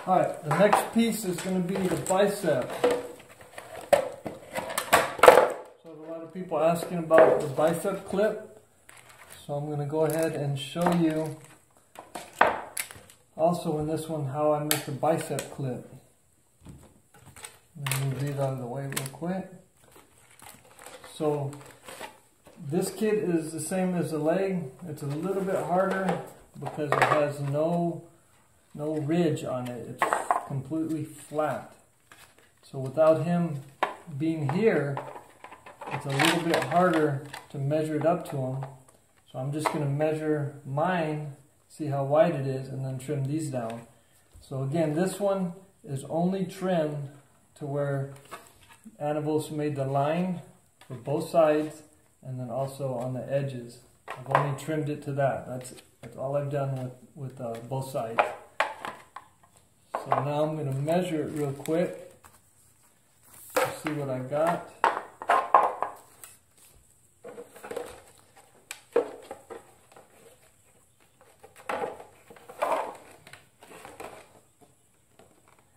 Alright, the next piece is going to be the bicep. So a lot of people asking about the bicep clip. So I'm going to go ahead and show you also in this one how I make the bicep clip. Let me move these out of the way real quick. So this kit is the same as the leg. It's a little bit harder because it has no ridge on it. It's completely flat. So without him being here, it's a little bit harder to measure it up to him. So I'm just going to measure mine, see how wide it is, and then trim these down. So again, this one is only trimmed to where Anovos made the line for both sides and then also on the edges. I've only trimmed it to that. That's all I've done with both sides. So now I'm going to measure it real quick to see what I got.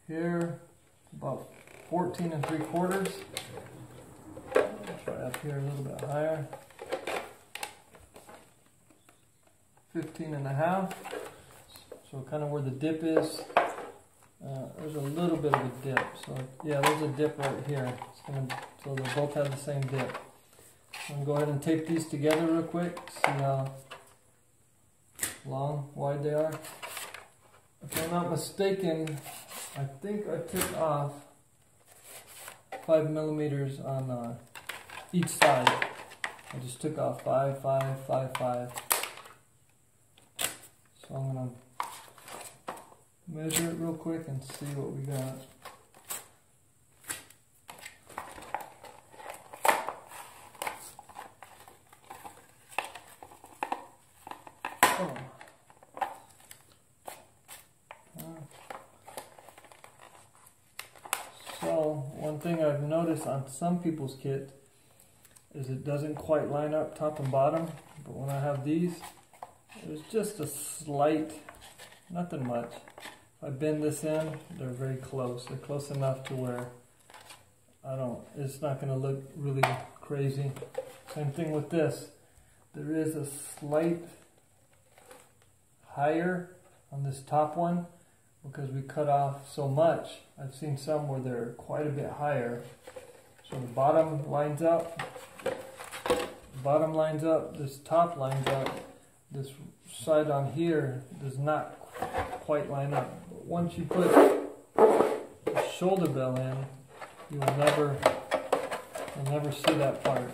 Here, about 14 3/4. I'll try up here a little bit higher. 15 1/2. So kind of where the dip is. There's a little bit of a dip. So yeah, there's a dip right here. So they both have the same dip. I'm going to go ahead and tape these together real quick. See how long, wide they are. If I'm not mistaken, I think I took off 5 millimeters on each side. I just took off 5, 5, 5, 5. So I'm going to measure it real quick and see what we got. Oh. So one thing I've noticed on some people's kit is it doesn't quite line up top and bottom, but when I have these, there's just a slight, nothing much. If I bend this in, they're very close. They're close enough to where it's not going to look really crazy. Same thing with this. There is a slight higher on this top one because we cut off so much. I've seen some where they're quite a bit higher. So the bottom lines up. This top lines up. This side on here does not quite line up. But once you put the shoulder bell in, you'll never see that part.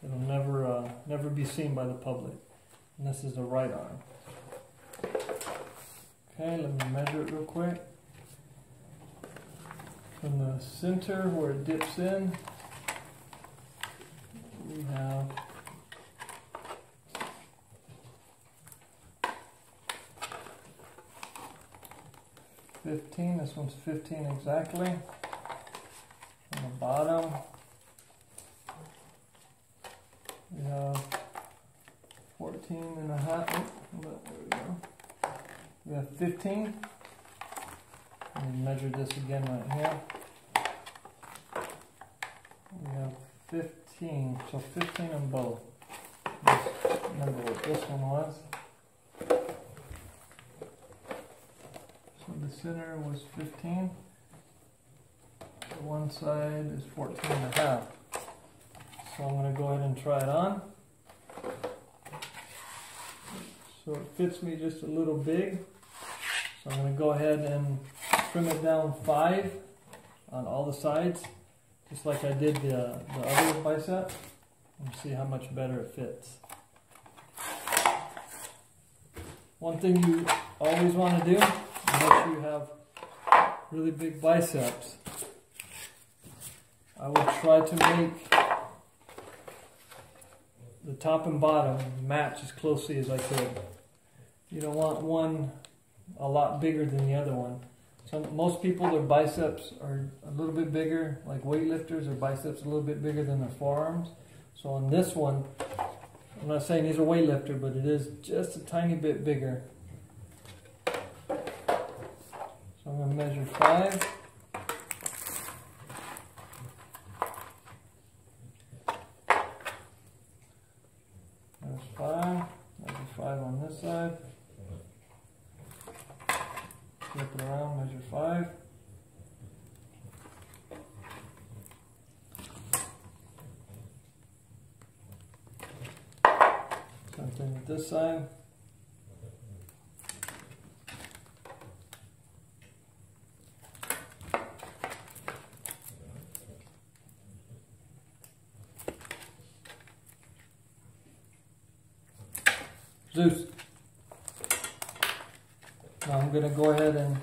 It'll never be seen by the public. And this is the right arm. Okay, let me measure it real quick. From the center where it dips in, we have 15. This one's 15 exactly. On the bottom, we have 14 1/2. There we go. We have 15. Let me measure this again right here. We have 15. So 15 on both. Let's remember what this one was. So the center was 15. The one side is 14 1/2. So I'm going to go ahead and try it on. So it fits me just a little big. So I'm going to go ahead and trim it down 5 on all the sides, just like I did the other bicep, and see how much better it fits. One thing you always want to do, unless you have really big biceps, I would try to make the top and bottom match as closely as I could. You don't want one a lot bigger than the other one. Most people, their biceps are a little bit bigger, like weightlifters, their biceps a little bit bigger than their forearms. So on this one, I'm not saying he's a weightlifter, but it is just a tiny bit bigger. 5. There's 5. Measure 5 on this side. Flip it around, measure 5. Same thing with this side. Zeus. Now I'm going to go ahead and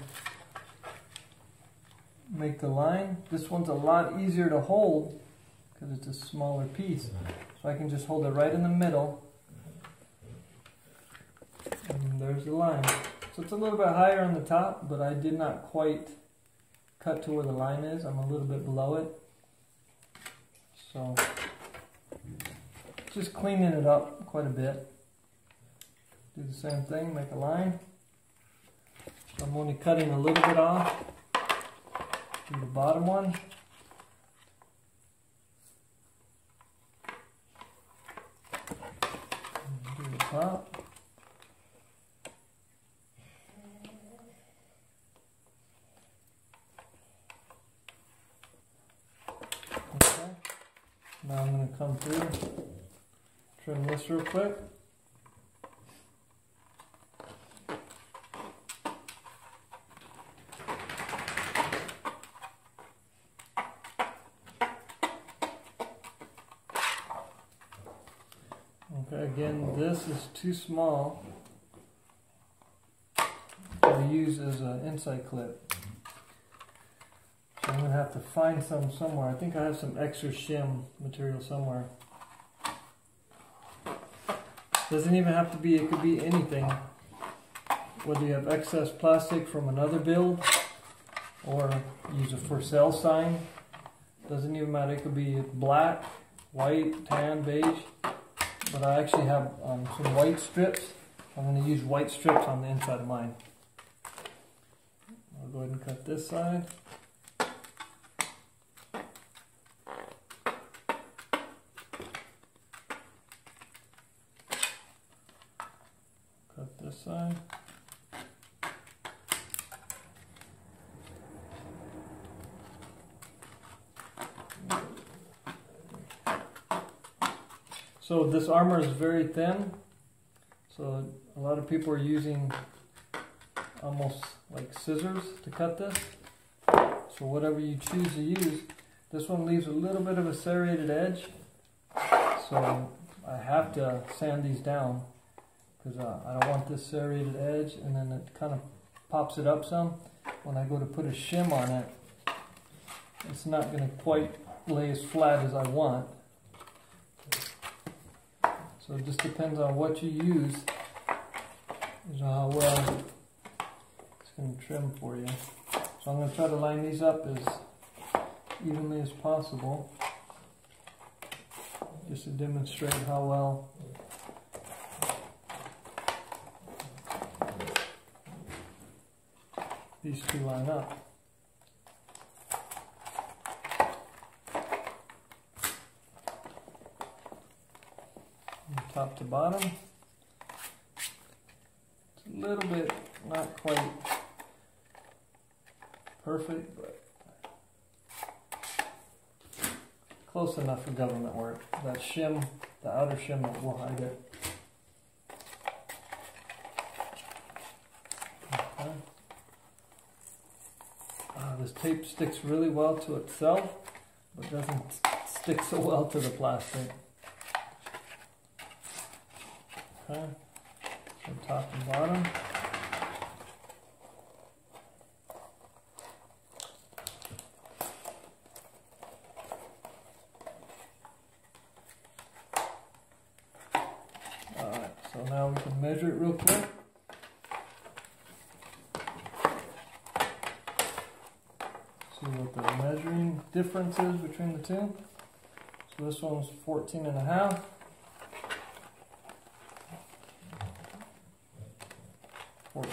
make the line. This one's a lot easier to hold because it's a smaller piece. So I can just hold it right in the middle. And there's the line. So it's a little bit higher on the top, but I did not quite cut to where the line is. I'm a little bit below it. So just cleaning it up quite a bit. Do the same thing, make a line. I'm only cutting a little bit off. Do the bottom one. And do the top. Okay. Now I'm going to come through, trim this real quick. Okay, again, this is too small to use as an inside clip. So I'm going to have to find some somewhere. I think I have some extra shim material somewhere. Doesn't even have to be, it could be anything. Whether you have excess plastic from another build or use a for sale sign. Doesn't even matter, it could be black, white, tan, beige. But I actually have some white strips. I'm going to use white strips on the inside of mine. I'll go ahead and cut this side. Cut this side. So this armor is very thin, so a lot of people are using almost like scissors to cut this. So whatever you choose to use, this one leaves a little bit of a serrated edge, so I have to sand these down because I don't want this serrated edge, and then it kind of pops it up some. When I go to put a shim on it, it's not going to quite lay as flat as I want. So it just depends on what you use, is how well it's going to trim for you. So I'm going to try to line these up as evenly as possible, just to demonstrate how well these two line up. Top to bottom. It's a little bit not quite perfect, but close enough for government work. That shim, the outer shim, will hide it. Okay. This tape sticks really well to itself, but doesn't stick so well to the plastic. Okay, so top and bottom. Alright, so now we can measure it real quick. See what the measuring difference is between the two. So this one's 14.5.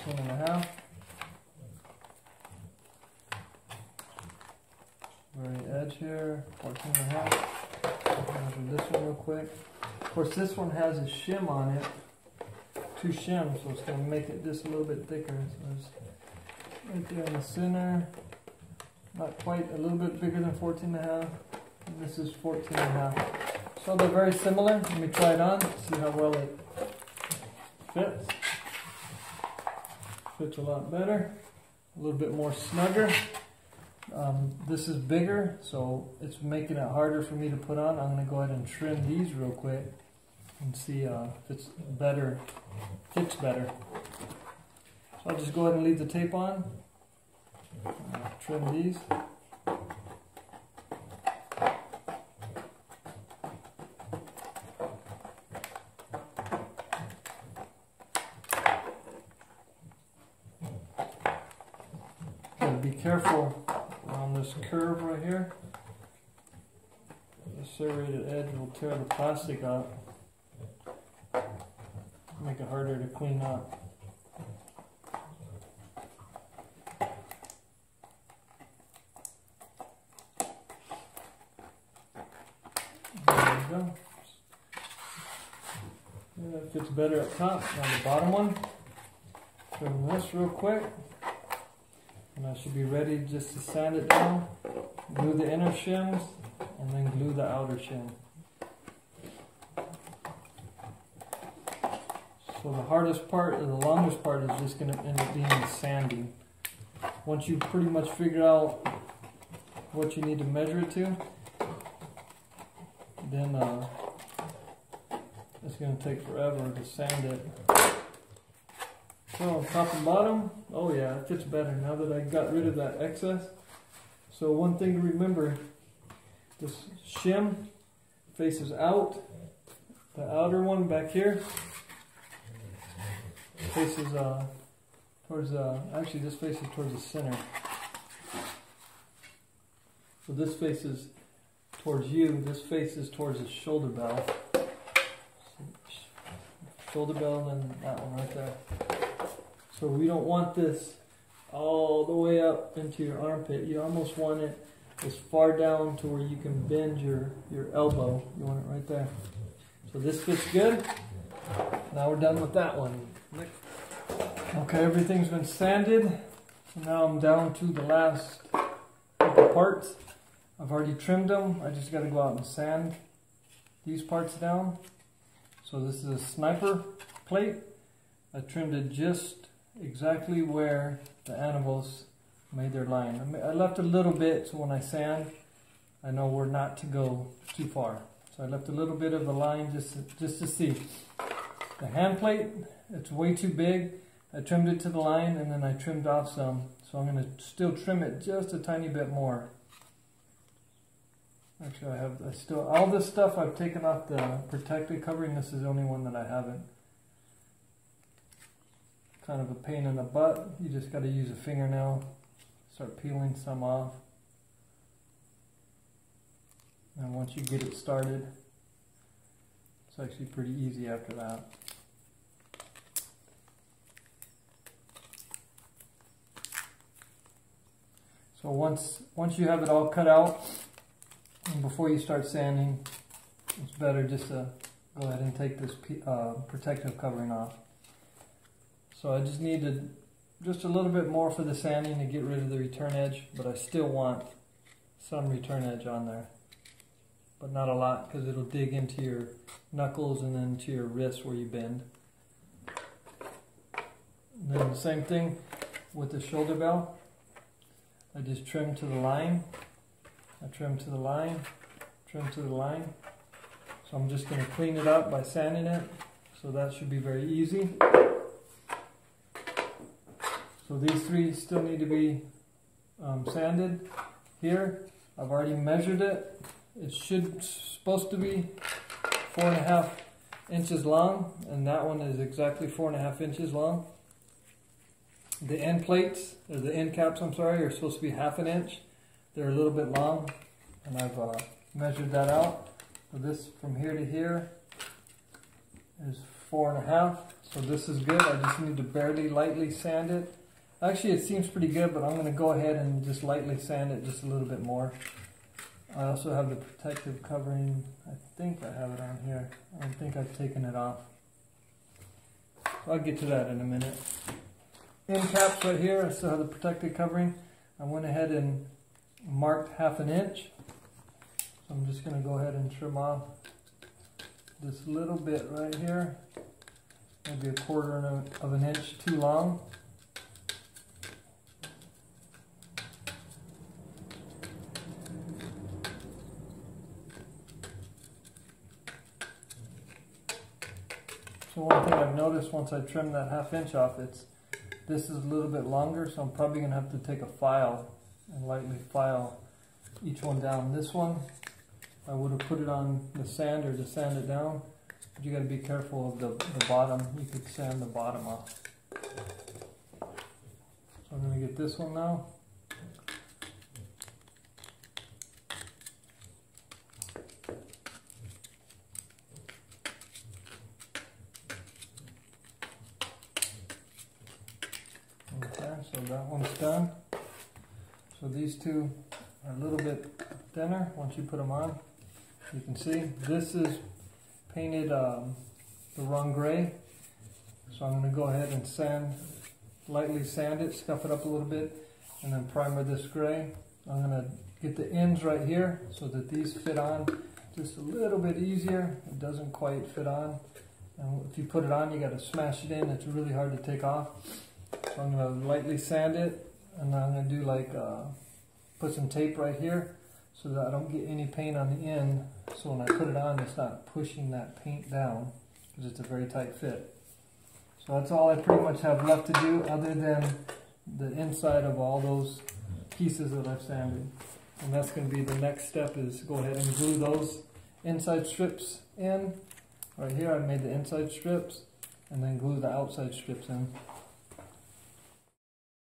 And edge here, 14.5. Measure this one real quick. Of course, this one has a shim on it, 2 shims, so it's going to make it just a little bit thicker. So it's right there in the center, not quite, a little bit bigger than 14.5. And this is 14.5. So they're very similar. Let me try it on, see how well it fits. Fits a lot better, a little bit more snugger. This is bigger, so it's making it harder for me to put on. I'm going to go ahead and trim these real quick and see if it's better, fits better. So I'll just go ahead and leave the tape on. Trim these. Gotta be careful on this curve right here. The serrated edge will tear the plastic out, make it harder to clean up. There we go. Yeah, it fits better up top. Now the bottom one. Trim this real quick. And I should be ready just to sand it down, glue the inner shims, and then glue the outer shim. So the hardest part, or the longest part, is just going to end up being the sanding. Once you pretty much figure out what you need to measure it to, then it's going to take forever to sand it. So top and bottom, oh yeah, it fits better now that I got rid of that excess. So one thing to remember, this shim faces out. The outer one back here faces towards actually this faces towards the center. So this faces towards you, this faces towards the shoulder bell. Shoulder bell and then that one right there. So we don't want this all the way up into your armpit. You almost want it as far down to where you can bend your elbow. You want it right there. So this fits good. Now we're done with that one. Okay, everything's been sanded. So now I'm down to the last couple parts. I've already trimmed them. I just got to go out and sand these parts down. So this is a sniper plate. I trimmed it just exactly where the Anovos made their line. I left a little bit so when I sand, I know where not to go too far. So I left a little bit of the line just to see. The hand plate, it's way too big. I trimmed it to the line and then I trimmed off some. So I'm going to still trim it just a tiny bit more. Actually, I still, all this stuff I've taken off the protective covering. This is the only one that I haven't. Kind of a pain in the butt. You just got to use a fingernail, start peeling some off. And once you get it started, it's actually pretty easy after that. So once you have it all cut out, and before you start sanding, it's better just to go ahead and take this protective covering off. So I just needed just a little bit more for the sanding to get rid of the return edge, but I still want some return edge on there. But not a lot, because it'll dig into your knuckles and then to your wrists where you bend. And then the same thing with the shoulder bell. I just trim to the line. I trim to the line, trim to the line. So I'm just going to clean it up by sanding it. So that should be very easy. So these three still need to be sanded. Here, I've already measured it. It's supposed to be 4.5 inches long, and that one is exactly 4.5 inches long. The end plates, or the end caps, I'm sorry, are supposed to be 1/2 inch. They're a little bit long, and I've measured that out. So this from here to here is 4.5. So this is good. I just need to barely lightly sand it. Actually, it seems pretty good, but I'm going to go ahead and just lightly sand it just a little bit more. I also have the protective covering. I think I have it on here. I don't think I've taken it off. I'll get to that in a minute. End caps right here, I still have the protective covering. I went ahead and marked 1/2 inch. So I'm just going to go ahead and trim off this little bit right here. Maybe 1/4 of an inch too long. So one thing I've noticed once I trim that 1/2 inch off, this is a little bit longer, so I'm probably going to have to take a file and lightly file each one down. This one, I would have put it on the sander to sand it down, but you got to be careful of the bottom. You could sand the bottom off. So I'm going to get this one now. Okay, so that one's done. So these two are a little bit thinner once you put them on. You can see this is painted the wrong gray. So I'm going to go ahead and lightly sand it, scuff it up a little bit, and then primer this gray. I'm going to get the ends right here so that these fit on just a little bit easier. It doesn't quite fit on. And if you put it on, you got to smash it in. It's really hard to take off. So I'm going to lightly sand it, and I'm going to do like, put some tape right here so that I don't get any paint on the end. So when I put it on, it's not pushing that paint down because it's a very tight fit. So that's all I pretty much have left to do other than the inside of all those pieces that I've sanded. And that's going to be the next step, is go ahead and glue those inside strips in. Right here I made the inside strips and then glue the outside strips in.